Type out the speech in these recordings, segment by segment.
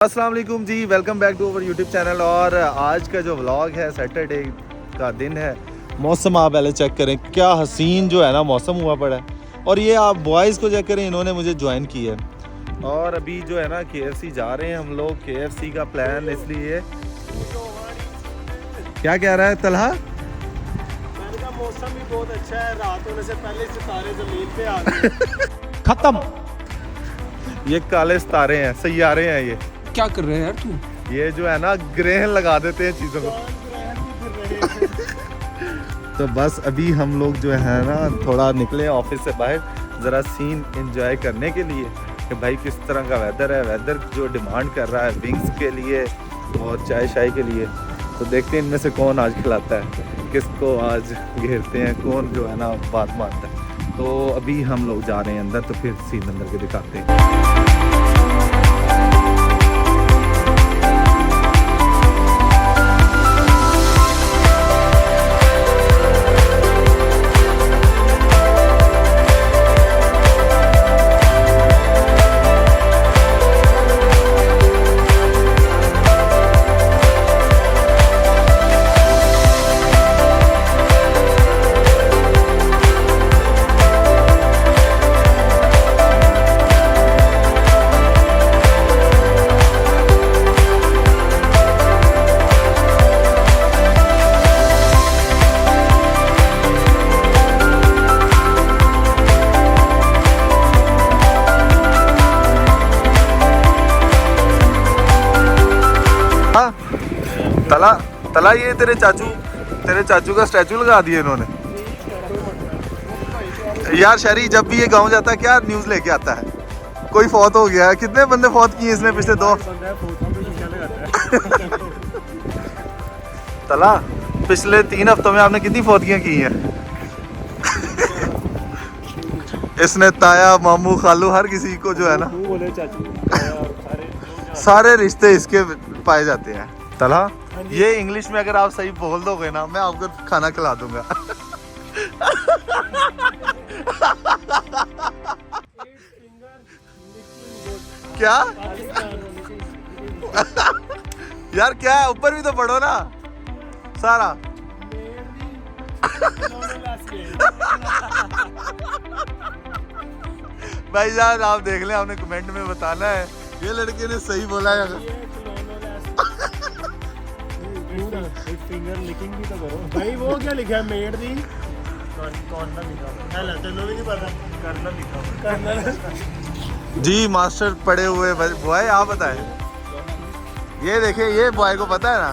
अस्सलाम वालेकुम जी, welcome back to our YouTube channel. और आज का जो व्लॉग है सैटरडे का दिन है। मौसम आप पहले चेक करें, क्या हसीन जो है ना मौसम हुआ पड़ा है। और ये आप बॉयज़ को चेक करें, इन्होंने मुझे ज्वाइन किया है। और अभी जो है ना KFC जा रहे हैं हम लोग। KFC का प्लान इसलिए क्या कह रहा है तलहा? मैंने कहा मौसम भी बहुत अच्छा है, रात होने से पहले सितारे जमीन पे आ गए। खत्म। ये काले सितारे हैं, सैयारे हैं। ये क्या कर रहे हैं यार तू? ये जो है ना ग्रहण लगा देते हैं चीज़ों को। तो बस अभी हम लोग जो है ना थोड़ा निकले ऑफिस से बाहर, ज़रा सीन एंजॉय करने के लिए कि भाई किस तरह का वेदर है। वेदर जो डिमांड कर रहा है विंग्स के लिए और चाय शाय के लिए। तो देखते हैं इनमें से कौन आज खिलाता है, किसको आज घेरते हैं, कौन जो है ना बात मानता है। तो अभी हम लोग जा रहे हैं अंदर, तो फिर सीन अंदर के दिखाते हैं। तला तला ये तेरे चाचू का स्टैचू लगा दिया इन्होंने। यार शहरी जब भी ये गांव जाता है क्या न्यूज़ लेके आता है, कोई फौत हो गया है। कितने बंदे फौत किए इसने पिछले 2 तला पिछले 3 हफ्तों में आपने कितनी फौतगियां की हैं? इसने ताया मामू खालू हर किसी को जो है ना सारे रिश्ते इसके पाए जाते हैं। तला ये इंग्लिश में अगर आप सही बोल दोगे ना, मैं आपको खाना खिला दूंगा। क्या यार क्या है, ऊपर भी तो पढ़ो ना सारा। भाईजान आप देख लें, आपने कमेंट में बताना है ये लड़के ने सही बोला है। फिंगर लिकिंग भी तो करो भाई। वो क्या लिखा है मेड दी? कौन सा लिखा है? तेनों भी नहीं पता। कर्नल लिखा है। कर्नल जी मास्टर पढ़े हुए बॉय, आप बताएं। ये देखिए ये बॉय को पता है ना।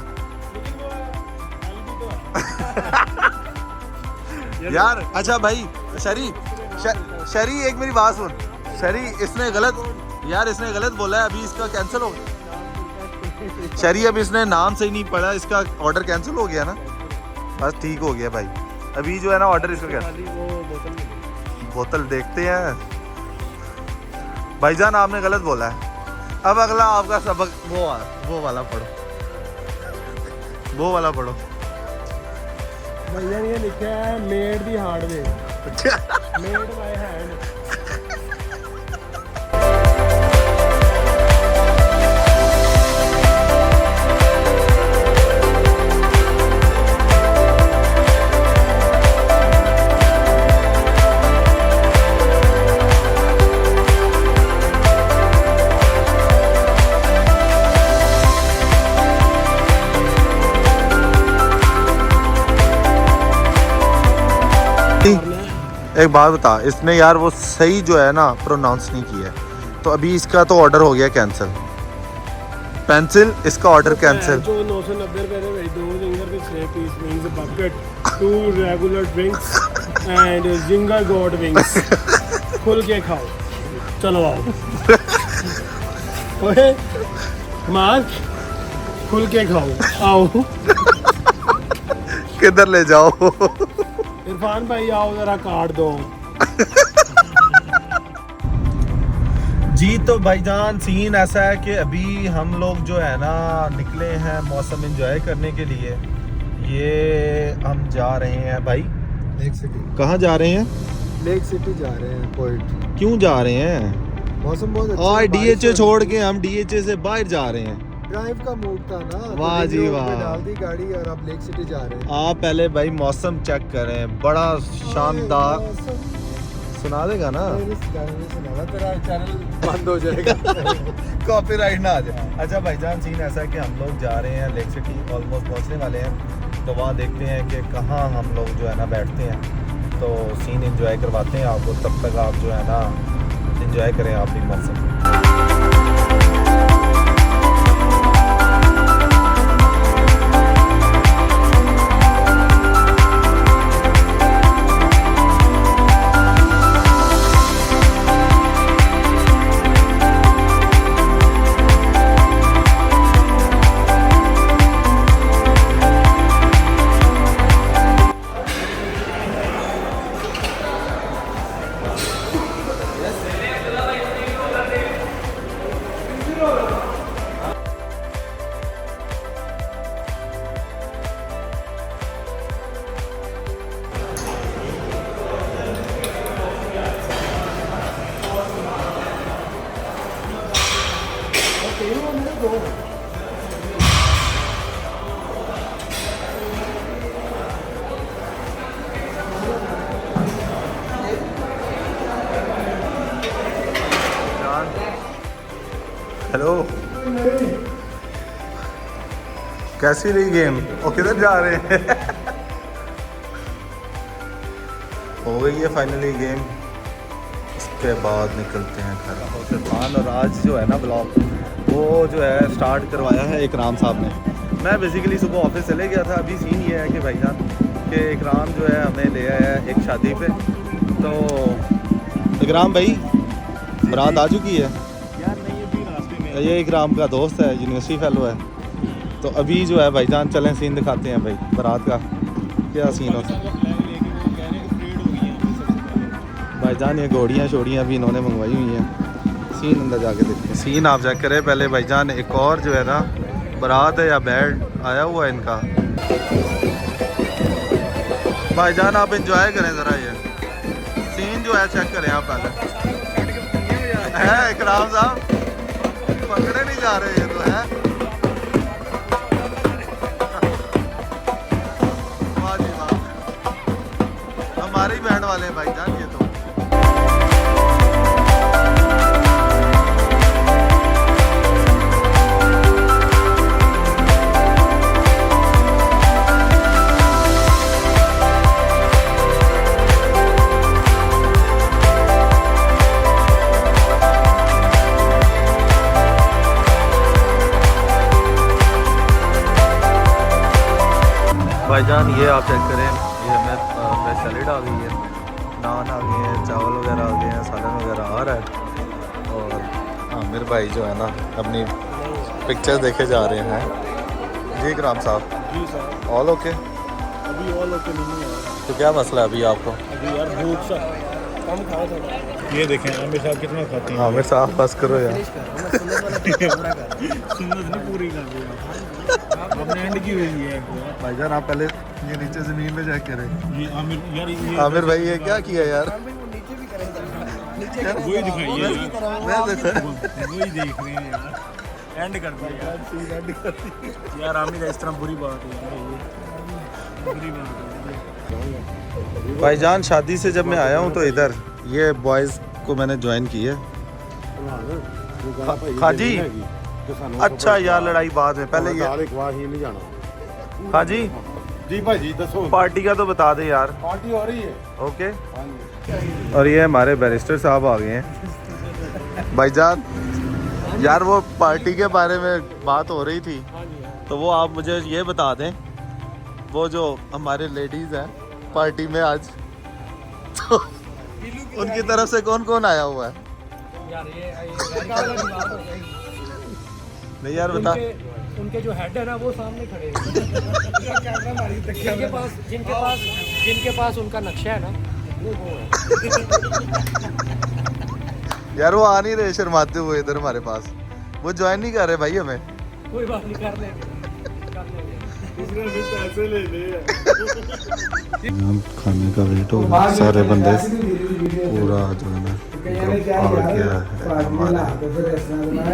यार अच्छा भाई शरी एक मेरी बात सुन। शरी इसने गलत बोला है, अभी इसका कैंसिल हो गया। शरी अब इसने नाम सही नहीं पढ़ा, इसका ऑर्डर कैंसिल हो गया ना। बस ठीक हो गया भाई। अभी जो है ना ऑर्डर इसका क्या बोतल देखते हैं। भाईजान आपने गलत बोला है। अब अगला आपका सबक वो वाला पढ़ो, वो वाला पढ़ो। भैया ये लिखा है made the hardware. Made by hand. एक बात बता, इसने यार वो सही जो है ना प्रोनाउंस नहीं किया है, तो अभी इसका तो ऑर्डर हो गया कैंसिल। पेंसिल इसका ऑर्डर कैंसिल। जो 990 रुपए दे भाई, 2 जिंगर के 6 piece wings bucket, 2 regular drinks and zinger hot wings. खुल के खाओ, चलो आओ। ओए मार्क, खुल के खाओ, आओ। किधर ले जाओ? इरफान भाई आओ जरा कार्ड दो। जी तो भाईजान सीन ऐसा है कि अभी हम लोग जो है ना निकले हैं मौसम एंजॉय करने के लिए। ये हम जा रहे हैं भाई लेक सिटी। कहाँ जा रहे हैं? लेक सिटी जा रहे हैं। पॉइंट क्यों जा रहे हैं? मौसम बहुत अच्छा और है, बारिश डीएचए हो छोड़ रही के है। हम डीएचए से बाहर जा रहे हैं। ड्राइव का मूड था ना, तो वाह रिंग जी रोड पे वाह। डाल दी गाड़ी और अब लेक सिटी जा रहे हैं। आप पहले भाई मौसम चेक करें, बड़ा शानदार। मौसम, सुना देगा ना, इस गाने में सुनाना, तेरा चैनल बंद हो जाएगा। कॉपीराइट ना आ जाए। अच्छा भाईजान, सीन ऐसा है कि हम लोग जा रहे हैं लेक सिटी, ऑलमोस्ट पहुंचने वाले हैं। तो वहाँ देखते हैं कि कहाँ हम लोग जो है ना बैठते हैं, तो सीन एंजॉय करवाते हैं आपको। तब तक आप जो है ना एंजॉय करें आप भी मौसम। हेलो, कैसी रही गेम और किधर जा रहे हैं? हो गई है फाइनली गेम, उसके बाद निकलते हैं घर। इरफान और आज जो है ना ब्लॉग, वो जो है स्टार्ट करवाया है इकराम साहब ने। मैं बेसिकली सुबह ऑफिस चले गया था। अभी सीन ये है कि भाईजान कि इकराम जो है हमें ले आया है एक शादी पे। तो इकराम भाई, बारात आ चुकी है यार नहीं, अभी रास्ते में ये इकराम का दोस्त है, यूनिवर्सिटी फेलो है। तो अभी जो है भाईजान चलें सीन दिखाते हैं भाई बारात का क्या सीन होता है। भाईजान ये घोड़ियाँ शोड़ियाँ भी इन्होंने मंगवाई हुई हैं। सीन अंदर जाके देखते हैं। सीन आप चेक करें पहले भाईजान। एक और जो है ना बारात है या बैंड आया हुआ है इनका। भाईजान आप इंजॉय करें ज़रा, ये सीन जो है चेक करें आप पहले। है इकराम साहब, पकड़े नहीं जा रहे ये तो है। वाह जी वाह, हमारे ही बैंड वाले हैं भाईजान ये तो। भाईजान ये आप चेक करें, ये हमें सैलेड आ गई है, नान आ गए हैं, चावल वगैरह आ गए हैं, सालन वगैरह आ रहा है। और आमिर भाई जो है ना अपनी पिक्चर देखे जा रहे हैं। जी इकराम साहब, जी सर, ऑल ओके? अभी और लोग नहीं है तो क्या मसला है अभी आपको? अभी यार, भूख सा कम खाया था। ये देखें आमिर साहब कितना खाते हैं। आमिर साहब बस करो यार। सुन्नत नहीं पूरी कर दी आपने, एंड की हुई है। भाईजान आप पहले ये नीचे ज़मीन में चेक करें। ये आमिर यार, ये आमिर भाई ये क्या किया यार? वही दिखाइए यार, मैं देखा वही देख रहे हैं यार, एंड कर दिया यार, एंड कर दिया यार। आमिर इस तरह बुरी बात है यार, ये बुरी बात है। भाईजान शादी से जब मैं आया हूँ तो इधर ये बॉयज़ को मैंने ज्वाइन की है। हाजी, अच्छा यार लड़ाई बाद में, पहले ये नहीं जाना। हाजी जी भाई दसो, पार्टी का तो बता दे यार। पार्टी हो रही है। ओके। और ये हमारे बैरिस्टर साहब आ गए हैं। भाईजान यार वो पार्टी के बारे में बात हो रही थी, तो वो आप मुझे ये बता दें, वो जो हमारे लेडीज़ हैं पार्टी में आज, तो उनकी तरफ से कौन कौन आया हुआ है? नहीं यार बता। उनके जो हेड है ना वो सामने खड़े हैं। जिनके पास उनका नक्शा है ना वो है। यार वो आ नहीं रहे शर्माते हुए इधर हमारे पास, वो ज्वाइन नहीं कर रहे भाई हमें। कोई बात नहीं, कर लेंगे। इसने भी पैसे ले लिए खाने का वेट हो रहा है, सारे बंदे पूरा जो है ना ग्रुप आ गया है हमारे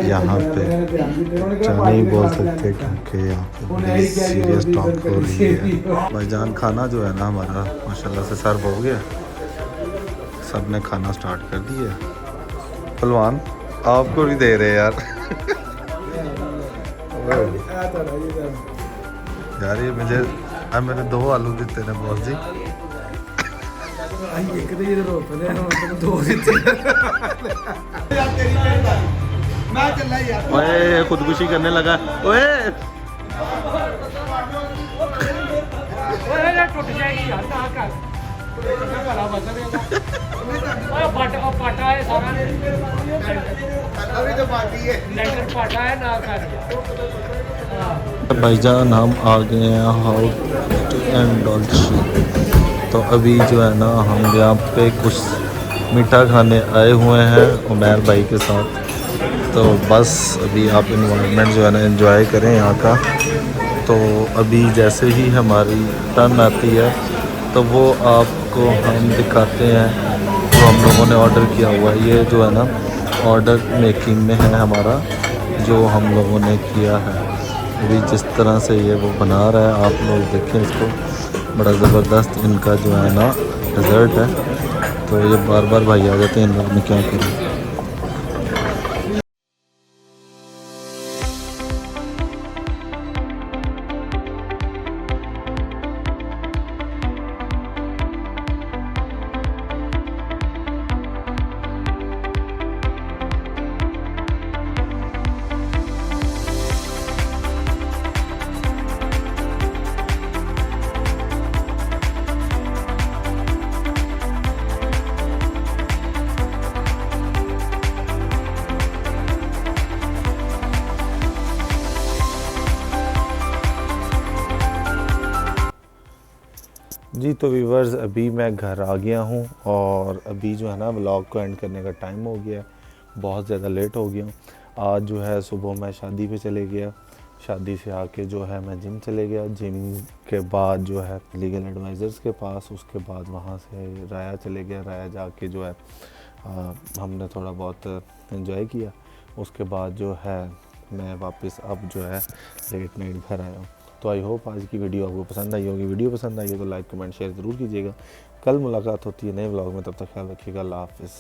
यहाँ पे। क्या नहीं बोल सकते क्योंकि यहाँ पे बड़ी सीरियस टॉक हो रही है। भाईजान खाना जो है ना हमारा माशाल्लाह से सर्व हो गया, सब ने खाना स्टार्ट कर दिया। पहलवान आपको भी दे रहे यार यार ये मुझे मैंने 2 आलू दिते ने बॉस जी। ओए खुदकुशी करने लगा ओए। टूट जाएगी यार ना कर भला बचा देगा पाटा है सारा अभी तो बाकी है लेंटर पाटा है ना कर। भाईजान हम आ गए हैं हाउस एंड डॉल्ची। तो अभी जो है ना हम यहाँ पे कुछ मीठा खाने आए हुए हैं उमैर भाई के साथ। तो बस अभी आप इन्वायरमेंट जो है ना एंजॉय करें यहाँ का। तो अभी जैसे ही हमारी टर्न आती है तो वो आपको हम दिखाते हैं जो हम लोगों ने ऑर्डर किया हुआ है। ये जो है ना ऑर्डर मेकिंग में है हमारा, जो हम लोगों ने किया है। अभी जिस तरह से ये वो बना रहा है आप लोग देखें इसको, बड़ा ज़बरदस्त इनका जो है ना रिज़ल्ट है। तो ये बार बार भाई आ जाते हैं, इन लोगों ने क्या करें। जी तो व्यूवर्स अभी मैं घर आ गया हूँ और अभी जो है ना व्लॉग को एंड करने का टाइम हो गया है, बहुत ज़्यादा लेट हो गया हूँ। आज जो है सुबह मैं शादी पे चले गया, शादी से आके जो है मैं जिम चले गया, जिम के बाद जो है लीगल एडवाइज़र्स के पास, उसके बाद वहाँ से राया चले गया, राया जाके जो है हमने थोड़ा बहुत एंजॉय किया। उसके बाद जो है मैं वापस अब जो है लेट नाइट घर आया हूँ। तो आई होप आज की वीडियो आपको पसंद आई होगी। वीडियो पसंद आई हो तो लाइक कमेंट शेयर ज़रूर कीजिएगा। कल मुलाकात होती है नए व्लॉग में, तब तक ख्याल रखिएगा। अल्लाह हाफ़िज़।